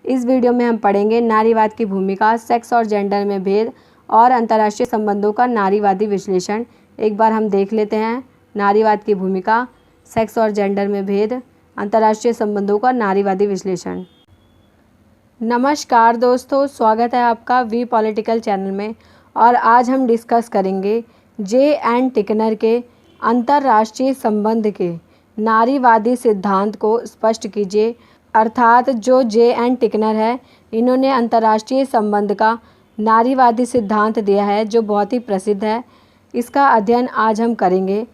इस वीडियो में हम पढ़ेंगे नारीवाद की भूमिका, सेक्स और जेंडर में भेद और अंतर्राष्ट्रीय संबंधों का नारीवादी विश्लेषण। एक बार हम देख लेते हैं नारीवाद की भूमिका, सेक्स और जेंडर में भेद, अंतर्राष्ट्रीय संबंधों का नारीवादी विश्लेषण। नमस्कार दोस्तों, स्वागत है आपका वी पॉलिटिकल चैनल में। और आज हम डिस्कस करेंगे जे.एन. टिकनर के अंतर्राष्ट्रीय संबंध के नारीवादी सिद्धांत को स्पष्ट कीजिए। अर्थात जो जे.एन. टिकनर है, इन्होंने अंतर्राष्ट्रीय संबंध का नारीवादी सिद्धांत दिया है जो बहुत ही प्रसिद्ध है। इसका अध्ययन आज हम करेंगे,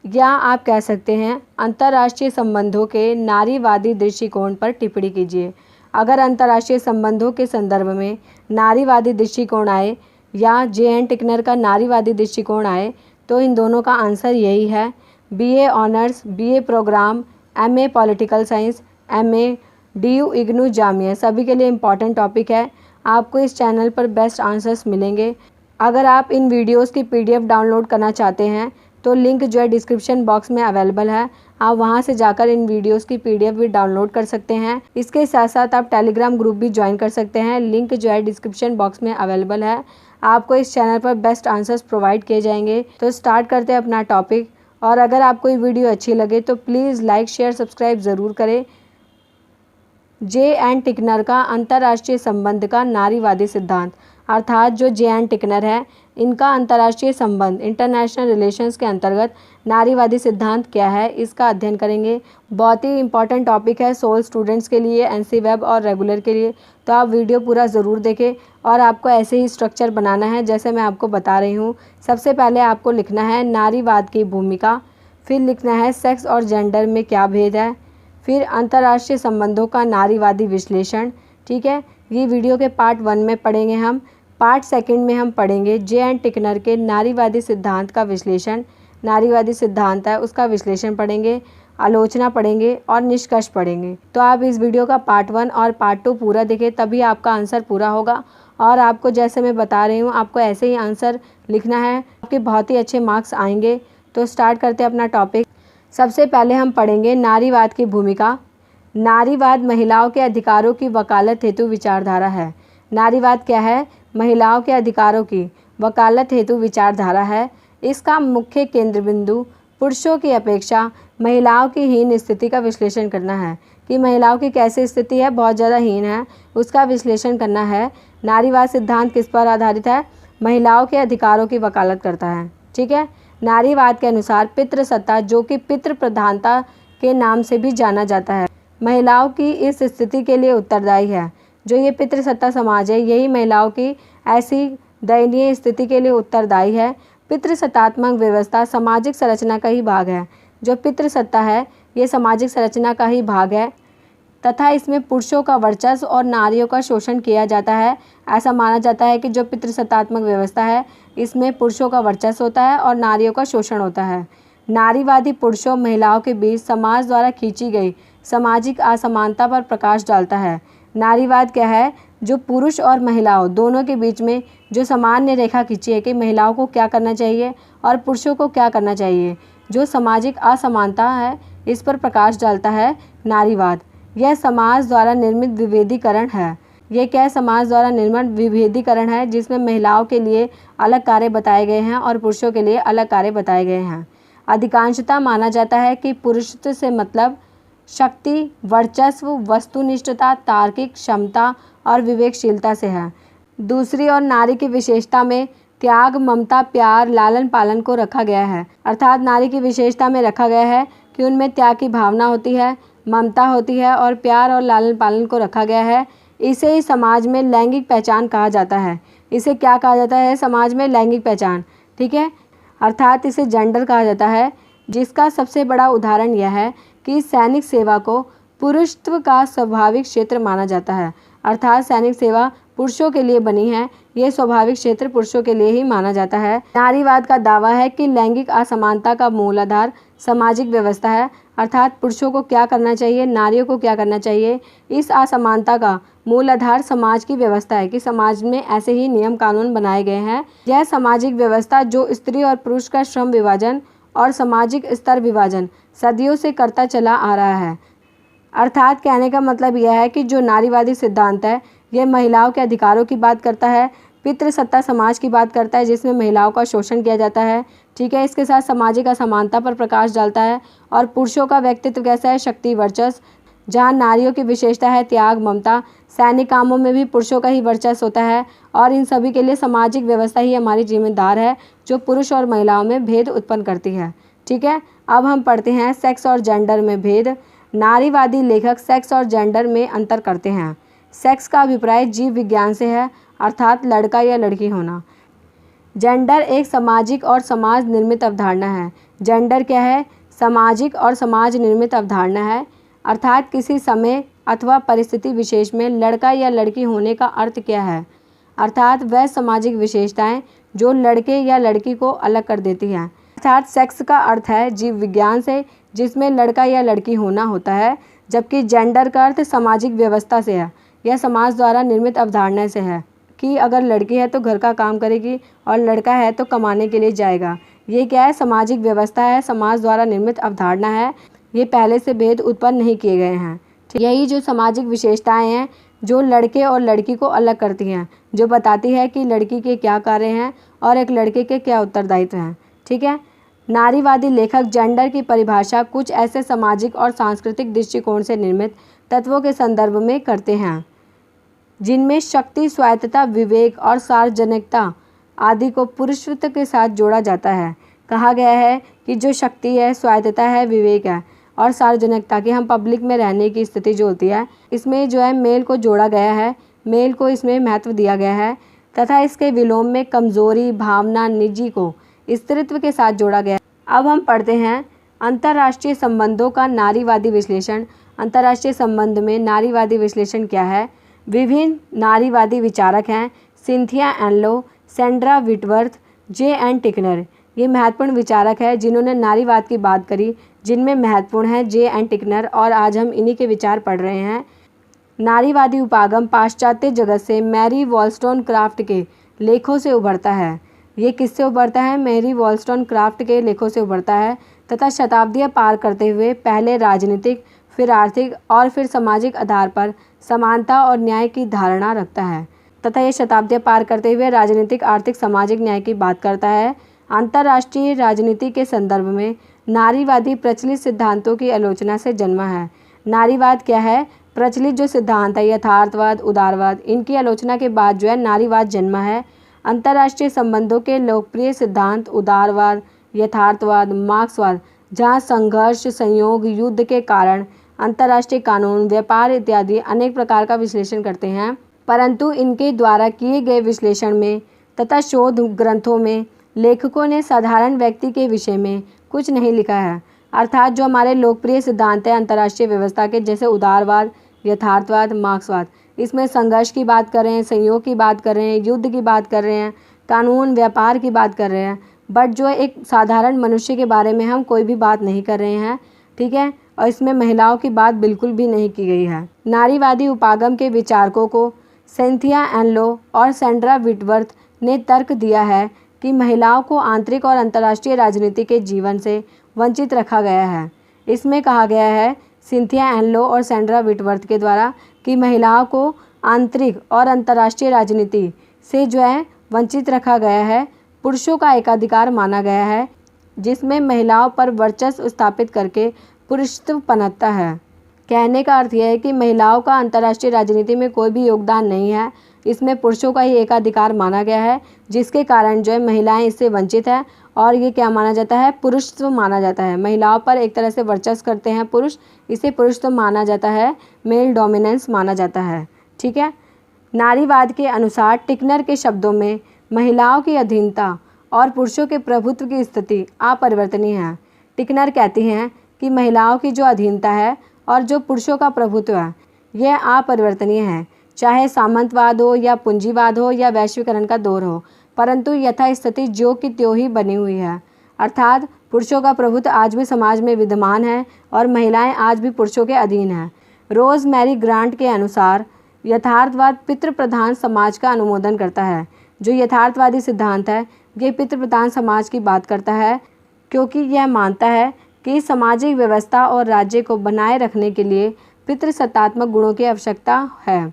या आप कह सकते हैं अंतर्राष्ट्रीय संबंधों के नारीवादी दृष्टिकोण पर टिप्पणी कीजिए। अगर अंतर्राष्ट्रीय संबंधों के संदर्भ में नारीवादी दृष्टिकोण आए या जे.एन. टिकनर का नारीवादी दृष्टिकोण आए तो इन दोनों का आंसर यही है। BA honours, BA program, MA political science, MA DU IGNOU Jamia, सभी के लिए इम्पॉर्टेंट टॉपिक है। आपको इस चैनल पर बेस्ट आंसर्स मिलेंगे। अगर आप इन वीडियोस की पीडीएफ डाउनलोड करना चाहते हैं तो लिंक जो है डिस्क्रिप्शन बॉक्स में अवेलेबल है, आप वहां से जाकर इन वीडियोस की पीडीएफ भी डाउनलोड कर सकते हैं। इसके साथ साथ आप टेलीग्राम ग्रुप भी ज्वाइन कर सकते हैं, लिंक जो है डिस्क्रिप्शन बॉक्स में अवेलेबल है। आपको इस चैनल पर बेस्ट आंसर्स प्रोवाइड किए जाएंगे। तो स्टार्ट करते हैं अपना टॉपिक। और अगर आपको ये वीडियो अच्छी लगे तो प्लीज़ लाइक, शेयर, सब्सक्राइब ज़रूर करें। जे.एन. टिकनर का अंतर्राष्ट्रीय संबंध का नारीवादी सिद्धांत, अर्थात जो जे.एन. टिकनर है, इनका अंतर्राष्ट्रीय संबंध, इंटरनेशनल रिलेशंस के अंतर्गत नारीवादी सिद्धांत क्या है, इसका अध्ययन करेंगे। बहुत ही इंपॉर्टेंट टॉपिक है सोल स्टूडेंट्स के लिए, एनसी वेब और रेगुलर के लिए। तो आप वीडियो पूरा ज़रूर देखें और आपको ऐसे ही स्ट्रक्चर बनाना है जैसे मैं आपको बता रही हूँ। सबसे पहले आपको लिखना है नारीवाद की भूमिका, फिर लिखना है सेक्स और जेंडर में क्या भेद है, फिर अंतर्राष्ट्रीय संबंधों का नारीवादी विश्लेषण। ठीक है, ये वीडियो के पार्ट 1 में पढ़ेंगे हम। पार्ट 2 में हम पढ़ेंगे जे.एन. टिकनर के नारीवादी सिद्धांत का विश्लेषण। नारीवादी सिद्धांत है उसका विश्लेषण पढ़ेंगे, आलोचना पढ़ेंगे और निष्कर्ष पढ़ेंगे। तो आप इस वीडियो का पार्ट 1 और पार्ट 2 पूरा देखें, तभी आपका आंसर पूरा होगा। और आपको जैसे मैं बता रही हूँ, आपको ऐसे ही आंसर लिखना है, आपके बहुत ही अच्छे मार्क्स आएंगे। तो स्टार्ट करते हैं अपना टॉपिक। सबसे पहले हम पढ़ेंगे नारीवाद की भूमिका। नारीवाद महिलाओं के अधिकारों की वकालत हेतु विचारधारा है। नारीवाद क्या है? महिलाओं के अधिकारों की वकालत हेतु विचारधारा है। इसका मुख्य केंद्र बिंदु पुरुषों की अपेक्षा महिलाओं की हीन स्थिति का विश्लेषण करना है, कि महिलाओं की कैसी स्थिति है, बहुत ज़्यादा हीन है, उसका विश्लेषण करना है। नारीवाद सिद्धांत किस पर आधारित है? महिलाओं के अधिकारों की वकालत करता है। ठीक है, नारीवाद के अनुसार पितृसत्ता, जो कि पितृ प्रधानता के नाम से भी जाना जाता है, महिलाओं की इस स्थिति के लिए उत्तरदायी है। जो ये पितृसत्ता समाज है, यही महिलाओं की ऐसी दयनीय स्थिति के लिए उत्तरदायी है। पितृसत्तात्मक व्यवस्था सामाजिक संरचना का ही भाग है। जो पितृसत्ता है, ये सामाजिक संरचना का ही भाग है तथा इसमें पुरुषों का वर्चस्व और नारियों का शोषण किया जाता है। ऐसा माना जाता है कि जो पितृसत्तात्मक व्यवस्था है, इसमें पुरुषों का वर्चस्व होता है और नारियों का शोषण होता है। नारीवादी पुरुषों महिलाओं के बीच समाज द्वारा खींची गई सामाजिक असमानता पर प्रकाश डालता है। नारीवाद क्या है? जो पुरुष और महिलाओं दोनों के बीच में जो सामान्य रेखा खींची है कि महिलाओं को क्या करना चाहिए और पुरुषों को क्या करना चाहिए, जो सामाजिक असमानता है, इस पर प्रकाश डालता है नारीवाद। यह समाज द्वारा निर्मित विभेदीकरण है। यह क्या समाज द्वारा निर्मित विभेदीकरण है, जिसमें महिलाओं के लिए अलग कार्य बताए गए हैं और पुरुषों के लिए अलग कार्य बताए गए हैं। अधिकांशतः माना जाता है कि पुरुषत्व से मतलब शक्ति, वर्चस्व, वस्तुनिष्ठता, तार्किक क्षमता और विवेकशीलता से है। दूसरी ओर नारी की विशेषता में त्याग, ममता, प्यार, लालन पालन को रखा गया है। अर्थात नारी की विशेषता में रखा गया है कि उनमें त्याग की भावना होती है, ममता होती है और प्यार और लालन पालन को रखा गया है। इसे ही समाज में लैंगिक पहचान कहा जाता है। इसे क्या कहा जाता है? समाज में लैंगिक पहचान। ठीक है, अर्थात इसे जेंडर कहा जाता है, जिसका सबसे बड़ा उदाहरण यह है कि सैनिक सेवा को पुरुषत्व का स्वाभाविक क्षेत्र माना जाता है। अर्थात सैनिक सेवा पुरुषों के लिए बनी है, ये स्वाभाविक क्षेत्र पुरुषों के लिए ही माना जाता है। नारीवाद का दावा है कि लैंगिक असमानता का मूल आधार सामाजिक व्यवस्था है। अर्थात पुरुषों को क्या करना चाहिए, नारियों को क्या करना चाहिए, इस असमानता का मूल आधार समाज की व्यवस्था है कि समाज में ऐसे ही नियम कानून बनाए गए हैं। यह सामाजिक व्यवस्था जो स्त्री और पुरुष का श्रम विभाजन और सामाजिक स्तर विभाजन सदियों से करता चला आ रहा है। अर्थात कहने का मतलब यह है कि जो नारीवादी सिद्धांत है यह महिलाओं के अधिकारों की बात करता है, पितृसत्ता समाज की बात करता है जिसमें महिलाओं का शोषण किया जाता है। ठीक है, इसके साथ सामाजिक असमानता पर प्रकाश डालता है और पुरुषों का व्यक्तित्व कैसा है, शक्ति वर्चस्व, जहाँ नारियों की विशेषता है त्याग ममता, सैनिक कामों में भी पुरुषों का ही वर्चस्व होता है और इन सभी के लिए सामाजिक व्यवस्था ही हमारी जिम्मेदार है जो पुरुष और महिलाओं में भेद उत्पन्न करती है। ठीक है, अब हम पढ़ते हैं सेक्स और जेंडर में भेद। नारीवादी लेखक सेक्स और जेंडर में अंतर करते हैं। सेक्स का अभिप्राय जीव विज्ञान से है, अर्थात लड़का या लड़की होना। जेंडर एक सामाजिक और समाज निर्मित अवधारणा है। जेंडर क्या है, सामाजिक और समाज निर्मित अवधारणा है, अर्थात किसी समय अथवा परिस्थिति विशेष में लड़का या लड़की होने का अर्थ क्या है, अर्थात वह सामाजिक विशेषताएं जो लड़के या लड़की को अलग कर देती हैं। अर्थात सेक्स का अर्थ है जीव विज्ञान से जिसमें लड़का या लड़की होना होता है, जबकि जेंडर का अर्थ सामाजिक व्यवस्था से है। यह समाज द्वारा निर्मित अवधारणा से है कि अगर लड़की है तो घर का काम करेगी और लड़का है तो कमाने के लिए जाएगा। ये क्या है, सामाजिक व्यवस्था है, समाज द्वारा निर्मित अवधारणा है। ये पहले से भेद उत्पन्न नहीं किए गए हैं। यही जो सामाजिक विशेषताएं हैं जो लड़के और लड़की को अलग करती हैं, जो बताती है कि लड़की के क्या कार्य हैं और एक लड़के के क्या उत्तरदायित्व हैं। ठीक है, नारीवादी लेखक जेंडर की परिभाषा कुछ ऐसे सामाजिक और सांस्कृतिक दृष्टिकोण से निर्मित तत्वों के संदर्भ में करते हैं जिनमें शक्ति, स्वायत्तता, विवेक और सार्वजनिकता आदि को पुरुषत्व के साथ जोड़ा जाता है। कहा गया है कि जो शक्ति है, स्वायत्तता है, विवेक है और सार्वजनिकता की हम पब्लिक में रहने की स्थिति जो होती है, इसमें जो है मेल को जोड़ा गया है, मेल को इसमें महत्व दिया गया है तथा इसके विलोम में कमजोरी, भावना, निजी को स्त्रीत्व के साथ जोड़ा गया है। अब हम पढ़ते हैं अंतर्राष्ट्रीय संबंधों का नारीवादी विश्लेषण। अंतर्राष्ट्रीय संबंध में नारीवादी विश्लेषण क्या है? विभिन्न नारीवादी विचारक हैं Cynthia Enloe, Sandra Whitworth, J N. Tickner. ये महत्वपूर्ण विचारक हैं जिन्होंने नारीवाद की बात करी, जिनमें महत्वपूर्ण है जे.एन. टिकनर और आज हम इन्हीं के विचार पढ़ रहे हैं। नारीवादी उपागम पाश्चात्य जगत से मैरी वॉलस्टोनक्राफ्ट के लेखों से उभरता है। ये किससे उभरता है? मैरी वॉलस्टोनक्राफ्ट के लेखों से उभरता है तथा शताब्दियाँ पार करते हुए पहले राजनीतिक, फिर आर्थिक और फिर सामाजिक आधार पर समानता और न्याय की धारणा रखता है तथा ये शताब्दियाँ पार करते हुए राजनीतिक, आर्थिक, सामाजिक न्याय की बात करता है। अंतर्राष्ट्रीय राजनीति के संदर्भ में नारीवादी प्रचलित सिद्धांतों की आलोचना से जन्मा है। नारीवाद क्या है? प्रचलित जो सिद्धांत है, यथार्थवाद, उदारवाद, इनकी आलोचना के बाद जो है नारीवाद जन्मा है। अंतर्राष्ट्रीय संबंधों के लोकप्रिय सिद्धांत उदारवाद, यथार्थवाद, मार्क्सवाद, जहाँ संघर्ष, संयोग, युद्ध के कारण, अंतर्राष्ट्रीय कानून, व्यापार इत्यादि अनेक प्रकार का विश्लेषण करते हैं, परंतु इनके द्वारा किए गए विश्लेषण में तथा शोध ग्रंथों में लेखकों ने साधारण व्यक्ति के विषय में कुछ नहीं लिखा है। अर्थात जो हमारे लोकप्रिय सिद्धांत हैं अंतर्राष्ट्रीय व्यवस्था के, जैसे उदारवाद, यथार्थवाद, मार्क्सवाद, इसमें संघर्ष की बात कर रहे हैं, संयोग की बात कर रहे हैं, युद्ध की बात कर रहे हैं, कानून, व्यापार की बात कर रहे हैं, बट जो एक साधारण मनुष्य के बारे में हम कोई भी बात नहीं कर रहे हैं। ठीक है, और इसमें महिलाओं की बात बिल्कुल भी नहीं की गई है। नारीवादी उपागम के विचारकों को सिंथिया एनलो और सैंड्रा व्हिटवर्थ ने तर्क दिया है कि महिलाओं को आंतरिक और अंतर्राष्ट्रीय राजनीति के जीवन से वंचित रखा गया है। इसमें कहा गया है सिंथिया एनलो और सैंड्रा व्हिटवर्थ के द्वारा कि महिलाओं को आंतरिक और अंतर्राष्ट्रीय राजनीति से जो है वंचित रखा गया है, पुरुषों का एकाधिकार माना गया है जिसमें महिलाओं पर वर्चस्व स्थापित करके पुरुषत्व पनपता है। कहने का अर्थ यह है कि महिलाओं का अंतर्राष्ट्रीय राजनीति में कोई भी योगदान नहीं है, इसमें पुरुषों का ही एकाधिकार माना गया है, जिसके कारण जो है महिलाएं इससे वंचित है और ये क्या माना जाता है? पुरुषत्व माना जाता है। महिलाओं पर एक तरह से वर्चस्व करते हैं पुरुष, इसे पुरुषत्व माना जाता है, मेल डोमिनेंस माना जाता है। ठीक है, नारीवाद के अनुसार टिकनर के शब्दों में महिलाओं की अधीनता और पुरुषों के प्रभुत्व की स्थिति अपरिवर्तनीय है। टिकनर कहती हैं कि महिलाओं की जो अधीनता है और जो पुरुषों का प्रभुत्व है यह अपरिवर्तनीय है, चाहे सामंतवाद हो या पूंजीवाद हो या वैश्वीकरण का दौर हो, परंतु यथास्थिति ज्यों की त्यों ही बनी हुई है। अर्थात पुरुषों का प्रभुत्व आज भी समाज में विद्यमान है और महिलाएं आज भी पुरुषों के अधीन हैं। रोज मैरी ग्रांट के अनुसार यथार्थवाद पितृप्रधान समाज का अनुमोदन करता है। जो यथार्थवादी सिद्धांत है ये पितृप्रधान समाज की बात करता है, क्योंकि यह मानता है कि सामाजिक व्यवस्था और राज्य को बनाए रखने के लिए पितृसत्तात्मक गुणों की आवश्यकता है।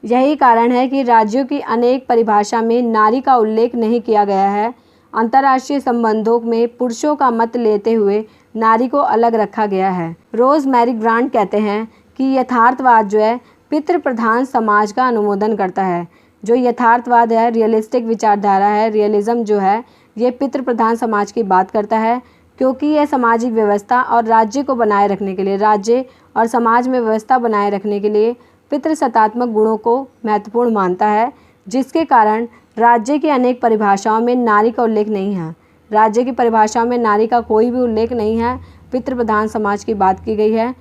यही कारण है कि राज्यों की अनेक परिभाषा में नारी का उल्लेख नहीं किया गया है। अंतर्राष्ट्रीय संबंधों में पुरुषों का मत लेते हुए नारी को अलग रखा गया है। रोज मैरी ग्रांट कहते हैं कि यथार्थवाद जो है पितृ प्रधान समाज का अनुमोदन करता है। जो यथार्थवाद है, रियलिस्टिक विचारधारा है, रियलिज्म जो है ये पितृ प्रधान समाज की बात करता है, क्योंकि यह सामाजिक व्यवस्था और राज्य को बनाए रखने के लिए, राज्य और समाज में व्यवस्था बनाए रखने के लिए पितृसत्तात्मक गुणों को महत्वपूर्ण मानता है, जिसके कारण राज्य की अनेक परिभाषाओं में नारी का उल्लेख नहीं है। राज्य की परिभाषाओं में नारी का कोई भी उल्लेख नहीं है, पितृ प्रधान समाज की बात की गई है।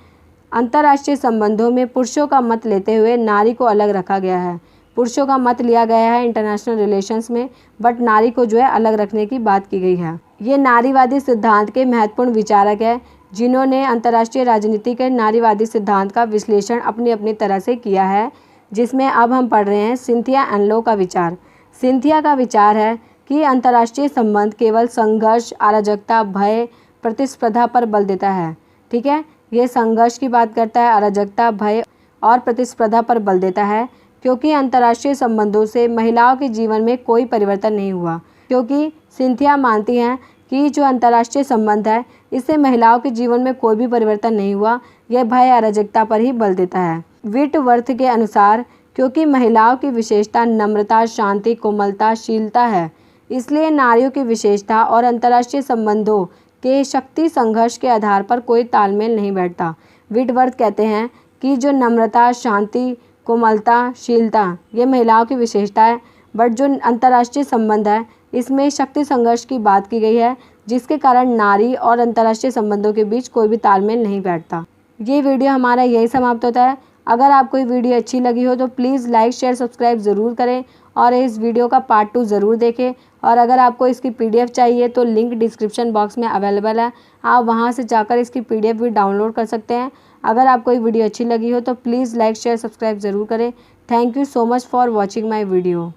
अंतर्राष्ट्रीय संबंधों में पुरुषों का मत लेते हुए नारी को अलग रखा गया है। पुरुषों का मत लिया गया है इंटरनेशनल रिलेशंस में, बट नारी को जो है अलग रखने की बात की गई है। ये नारीवादी सिद्धांत के महत्वपूर्ण विचारक है, जिन्होंने अंतर्राष्ट्रीय राजनीति के नारीवादी सिद्धांत का विश्लेषण अपनी अपनी तरह से किया है, जिसमें अब हम पढ़ रहे हैं सिंथिया एनलो का विचार। सिंथिया का विचार है कि अंतर्राष्ट्रीय संबंध केवल संघर्ष, अराजकता, भय, प्रतिस्पर्धा पर बल देता है। ठीक है, ये संघर्ष की बात करता है, अराजकता, भय और प्रतिस्पर्धा पर बल देता है, क्योंकि अंतर्राष्ट्रीय संबंधों से महिलाओं के जीवन में कोई परिवर्तन नहीं हुआ। क्योंकि सिंथिया मानती हैं कि जो अंतर्राष्ट्रीय संबंध है इससे महिलाओं के जीवन में कोई भी परिवर्तन नहीं हुआ, यह भय, अराजकता पर ही बल देता है। व्हिटवर्थ के अनुसार क्योंकि महिलाओं की विशेषता नम्रता, शांति, कोमलता, शीलता है, इसलिए नारियों की विशेषता और अंतर्राष्ट्रीय संबंधों के शक्ति संघर्ष के आधार पर कोई तालमेल नहीं बैठता। व्हिटवर्थ कहते हैं कि जो नम्रता, शांति, कोमलता, शीलता ये महिलाओं की विशेषता है, बट जो अंतर्राष्ट्रीय संबंध है इसमें शक्ति संघर्ष की बात की गई है, जिसके कारण नारी और अंतर्राष्ट्रीय संबंधों के बीच कोई भी तालमेल नहीं बैठता। ये वीडियो हमारा यही समाप्त होता है। अगर आपको ये वीडियो अच्छी लगी हो तो प्लीज़ लाइक, शेयर, सब्सक्राइब ज़रूर करें और इस वीडियो का पार्ट 2 ज़रूर देखें। और अगर आपको इसकी PDF चाहिए तो लिंक डिस्क्रिप्शन बॉक्स में अवेलेबल है, आप वहां से जाकर इसकी PDF भी डाउनलोड कर सकते हैं। अगर आपको ये वीडियो अच्छी लगी हो तो प्लीज़ लाइक, शेयर, सब्सक्राइब ज़रूर करें। Thank you so much for watching my video.